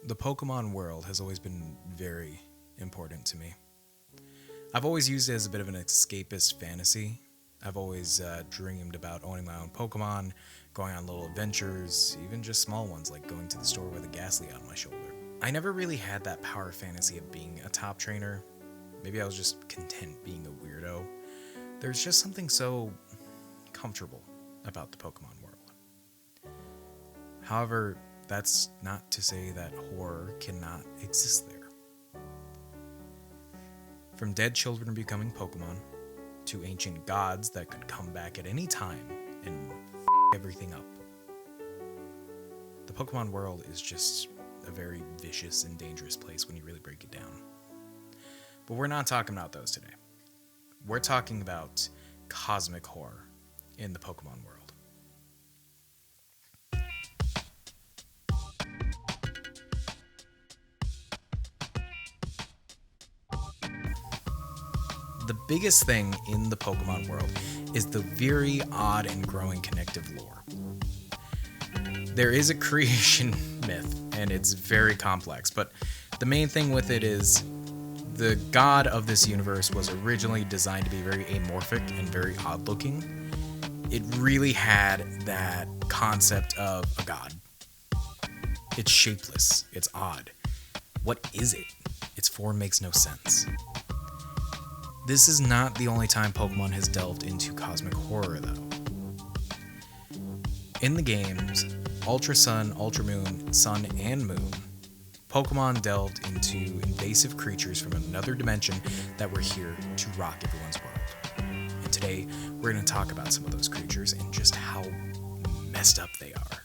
The Pokemon world has always been very important to me. I've always used it as a bit of an escapist fantasy. I've always dreamed about owning my own Pokemon, going on little adventures, even just small ones like going to the store with a Ghastly on my shoulder. I never really had that power fantasy of being a top trainer. Maybe I was just content being a weirdo. There's just something so comfortable about the Pokemon world. However, that's not to say that horror cannot exist there. From dead children becoming Pokemon, to ancient gods that could come back at any time and everything up. The Pokemon world is just a very vicious and dangerous place when you really break it down. But we're not talking about those today. We're talking about cosmic horror in the Pokemon world. The biggest thing in the Pokemon world is the very odd and growing connective lore. There is a creation myth, and it's very complex, but the main thing with it is the god of this universe was originally designed to be very amorphic and very odd looking. It really had that concept of a god. It's shapeless, it's odd. What is it? Its form makes no sense. This is not the only time Pokemon has delved into cosmic horror, though. In the games, Ultra Sun, Ultra Moon, Sun, and Moon, Pokemon delved into invasive creatures from another dimension that were here to rock everyone's world. And today, we're going to talk about some of those creatures and just how messed up they are.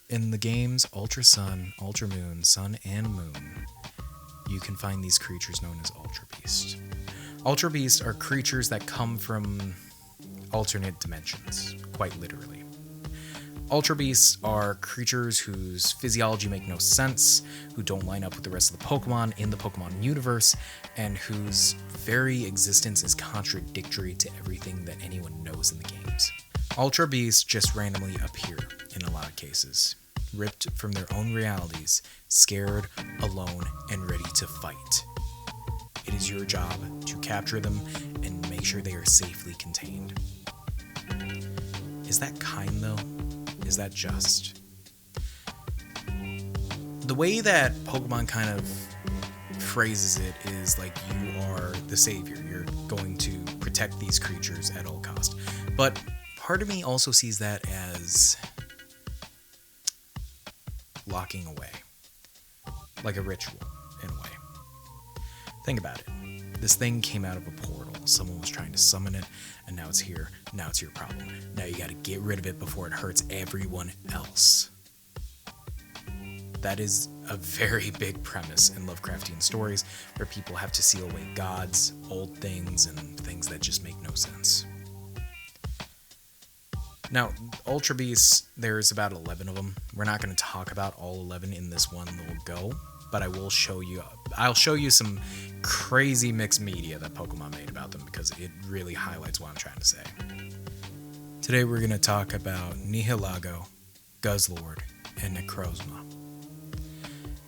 In the games Ultra Sun, Ultra Moon, Sun, and Moon, you can find these creatures known as Ultra Beasts. Ultra Beasts are creatures that come from alternate dimensions, quite literally. Ultra Beasts are creatures whose physiology make no sense, who don't line up with the rest of the Pokemon in the Pokemon universe, and whose very existence is contradictory to everything that anyone knows in the games. Ultra Beasts just randomly appear in a lot of cases, ripped from their own realities, scared, alone, and ready to fight. It is your job to capture them and make sure they are safely contained. Is that kind, though? Is that just? The way that Pokemon kind of phrases it is like you are the savior. You're going to protect these creatures at all cost. But part of me also sees that as locking away, like a ritual in a way. Think about it. This thing came out of a portal. Someone was trying to summon it, and now it's here. Now it's your problem. Now you gotta get rid of it before it hurts everyone else. That is a very big premise in Lovecraftian stories, where people have to seal away gods, old things, and things that just make no sense. Now, Ultra Beasts, there's about 11 of them. We're not going to talk about all 11 in this one little go, but I'll show you some crazy mixed media that Pokemon made about them because it really highlights what I'm trying to say. Today we're going to talk about Nihilego, Guzzlord, and Necrozma.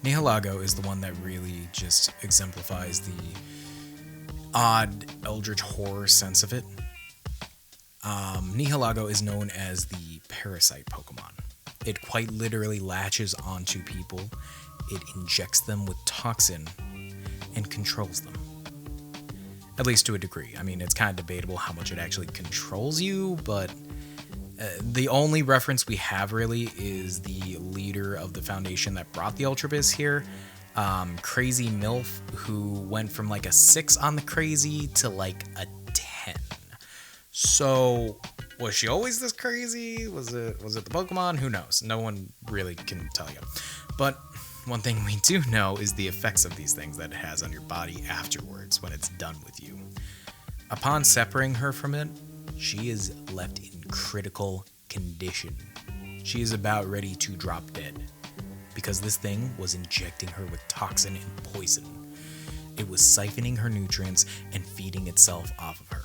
Nihilego is the one that really just exemplifies the odd eldritch horror sense of it. Nihilego is known as the parasite Pokemon. It quite literally latches onto people, it injects them with toxin, and controls them. At least to a degree. I mean, it's kind of debatable how much it actually controls you, but the only reference we have really is the leader of the foundation that brought the Ultra Beasts here, Crazy MILF, who went from like a 6 on the crazy to like a 10. So, was she always this crazy? Was it the Pokemon? Who knows? No one really can tell you. But one thing we do know is the effects of these things that it has on your body afterwards when it's done with you. Upon separating her from it, she is left in critical condition. She is about ready to drop dead because this thing was injecting her with toxin and poison. It was siphoning her nutrients and feeding itself off of her.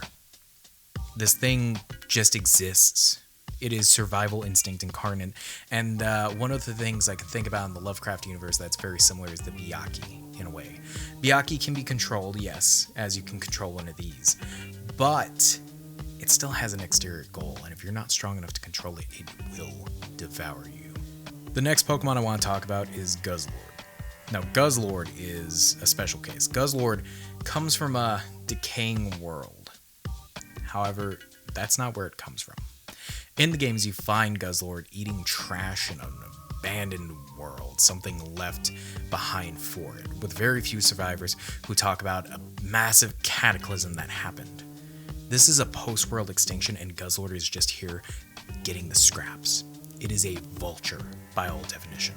This thing just exists It is survival instinct incarnate. And one of the things I can think about in the Lovecraft universe that's very similar is the Byakhee, in a way. Byakhee can be controlled, yes, as you can control one of these. But it still has an exterior goal, and if you're not strong enough to control it, it will devour you. The next Pokemon I want to talk about is Guzzlord. Now, Guzzlord is a special case. Guzzlord comes from a decaying world. However, that's not where it comes from. In the games, you find Guzzlord eating trash in an abandoned world, something left behind for it, with very few survivors who talk about a massive cataclysm that happened. This is a post-world extinction, and Guzzlord is just here getting the scraps. It is a vulture, by all definition.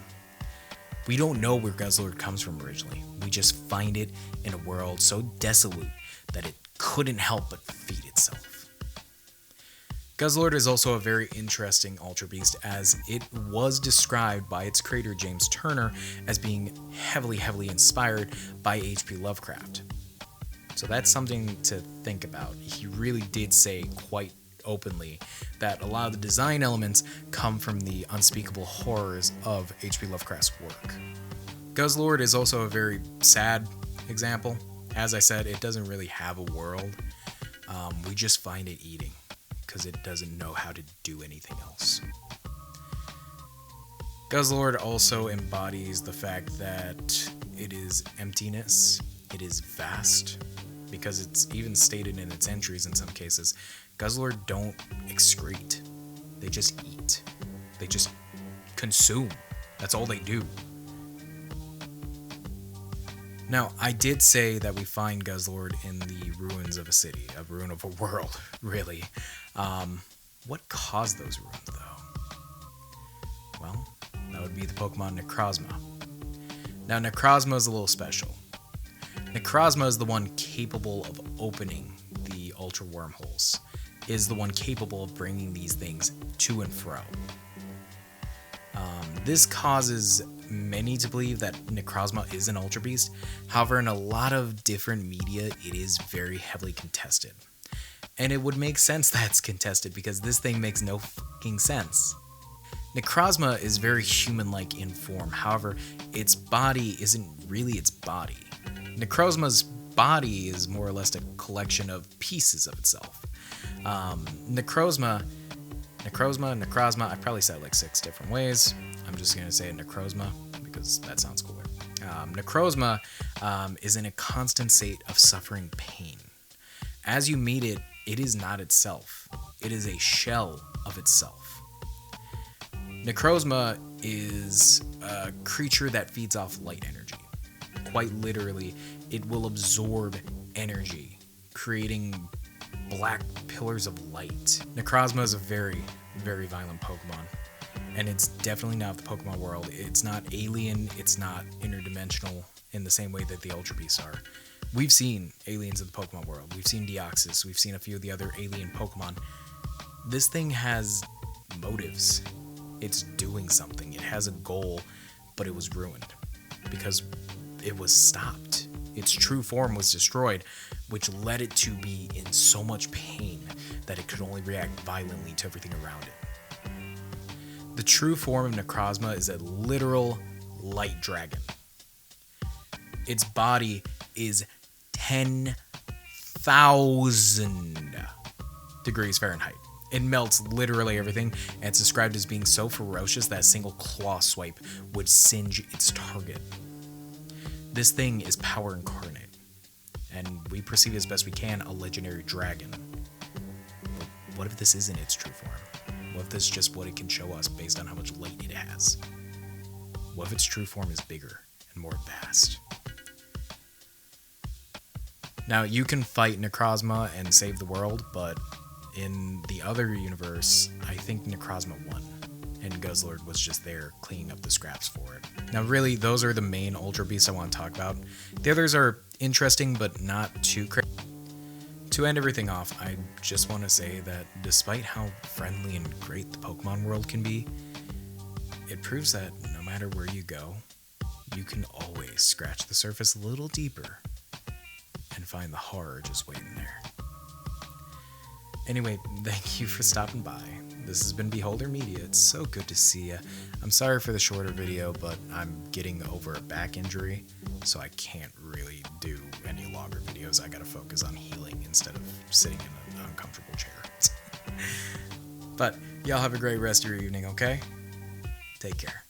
We don't know where Guzzlord comes from originally. We just find it in a world so desolate that it couldn't help but feed itself. Guzzlord is also a very interesting Ultra Beast, as it was described by its creator James Turner as being heavily inspired by H.P. Lovecraft. So that's something to think about. He really did say quite openly that a lot of the design elements come from the unspeakable horrors of H.P. Lovecraft's work. Guzzlord is also a very sad example. As I said, it doesn't really have a world. We just find it eating because it doesn't know how to do anything else. Guzzlord also embodies the fact that it is emptiness, it is vast, because it's even stated in its entries in some cases. Guzzlord don't excrete. They just eat. They just consume. That's all they do. Now, I did say that we find Guzzlord in the ruins of a city, a ruin of a world, really. What caused those ruins, though? Well, that would be the Pokemon Necrozma. Now, Necrozma is a little special. Necrozma is the one capable of opening the Ultra Wormholes, is the one capable of bringing these things to and fro. This causes many to believe that Necrozma is an Ultra Beast. However, in a lot of different media, it is very heavily contested. And it would make sense that it's contested because this thing makes no fucking sense. Necrozma is very human-like in form. However, its body isn't really its body. Necrozma's body is more or less a collection of pieces of itself. Necrozma, I've probably said it like 6 different ways. I'm just going to say Necrozma because that sounds cooler. Necrozma is in a constant state of suffering pain. As you meet it, it is not itself. It is a shell of itself. Necrozma is a creature that feeds off light energy. Quite literally, it will absorb energy, creating black pillars of light. Necrozma is a very violent Pokemon, and it's definitely not the Pokemon world. It's not alien, it's not interdimensional in the same way that the Ultra Beasts are. We've seen aliens in the Pokemon world. We've seen Deoxys. We've seen a few of the other alien Pokemon. This thing has motives. It's doing something. It has a goal, but it was ruined because it was stopped. Its true form was destroyed, which led it to be in so much pain that it could only react violently to everything around it. The true form of Necrozma is a literal light dragon. Its body is 10,000 degrees Fahrenheit. It melts literally everything, and it's described as being so ferocious that a single claw swipe would singe its target. This thing is power incarnate, and we perceive as best we can a legendary dragon. But what if this isn't its true form? What if this is just what it can show us based on how much light it has? What if its true form is bigger and more vast? Now, you can fight Necrozma and save the world, but in the other universe, I think Necrozma won, and Guzzlord was just there cleaning up the scraps for it. Now, really, those are the main Ultra Beasts I want to talk about. The others are interesting, but not too crazy. To end everything off, I just want to say that despite how friendly and great the Pokemon world can be, it proves that no matter where you go, you can always scratch the surface a little deeper and find the horror just waiting there. Anyway, thank you for stopping by. This has been Beholder Media. It's so good to see ya. I'm sorry for the shorter video, but I'm getting over a back injury, so I can't really do any longer videos. I gotta focus on healing instead of sitting in an uncomfortable chair. But y'all have a great rest of your evening, okay? Take care.